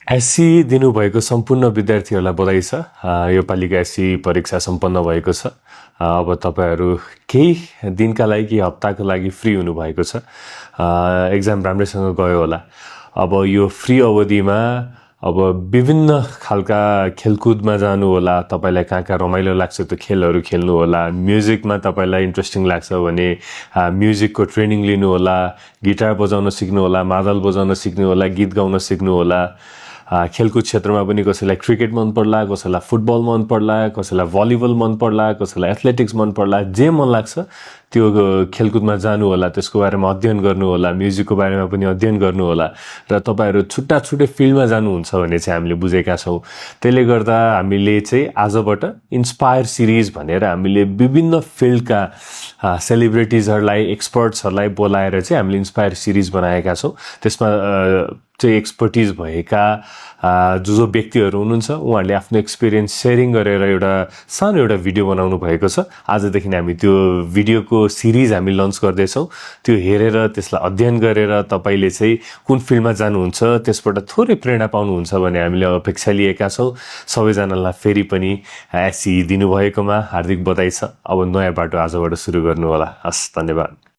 SC दिनुभएको सम्पूर्ण विद्यार्थीहरूलाई बधाई छ। यो पालिका एससी परीक्षा सम्पन्न भएको छ। अब तपाईँहरू केही दिनका लागि केही हप्ताको लागि फ्री हुनुभएको छ। एक्जाम राम्रैसँग गयो होला। अब यो फ्री अवधिमा अब विभिन्न खालका खेलकुदमा जानु होला। तपाईँलाई कहाँ कहाँ रमाइलो लाग्छ त्यो खेलहरू खेल्नु होला। म्युजिकमा तपाईँलाई इन्ट्रेस्टिङ लाग्छ भने म्युजिकको ट्रेनिङ लिनु होला। गिटार बजाउन सिक्नु होला, मादल बजाउन सिक्नु होला, गीत गाउन सिक्नु होला। खेलकुद क्षेत्रमा पनि कसैलाई क्रिकेट मन पर्ला, कसैलाई फुटबल मन पर्ला, कसैलाई भलिबल मन पर्ला, कसैलाई एथलेटिक्स मन पर्ला। जे मन लाग्छ त्यो खेलकुदमा जानु होला, त्यसको बारेमा अध्ययन गर्नु होला। म्युजिकको बारेमा पनि अध्ययन गर्नु होला। र तपाईँहरू छुट्टा छुट्टै फिल्डमा जानुहुन्छ भने चाहिँ हामीले बुझेका छौँ। त्यसले गर्दा हामीले चाहिँ आजबाट इन्स्पायर सिरिज भनेर हामीले विभिन्न फिल्डका सेलिब्रिटिजहरूलाई, एक्सपर्ट्सहरूलाई बोलाएर चाहिँ हामीले इन्स्पायर सिरिज बनाएका छौँ। त्यसमा चाहिँ एक्सपर्टिज भएका जो व्यक्तिहरू हुनुहुन्छ उहाँहरूले आफ्नो एक्सपिरियन्स सेयरिङ गरेर सानो एउटा भिडियो बनाउनु भएको छ। आजदेखि हामी त्यो भिडियोको सिरिज हामी लन्च गर्दैछौँ। त्यो हेरेर त्यसलाई अध्ययन गरेर तपाईँले चाहिँ कुन फिल्डमा जानुहुन्छ त्यसबाट थोरै प्रेरणा पाउनुहुन्छ भन्ने हामीले अपेक्षा लिएका छौँ। सबैजनालाई फेरि पनि एससी दिनुभएकोमा हार्दिक बधाई छ। अब नयाँ बाटो आजबाट सुरु गर्नु होला। हस्, धन्यवाद।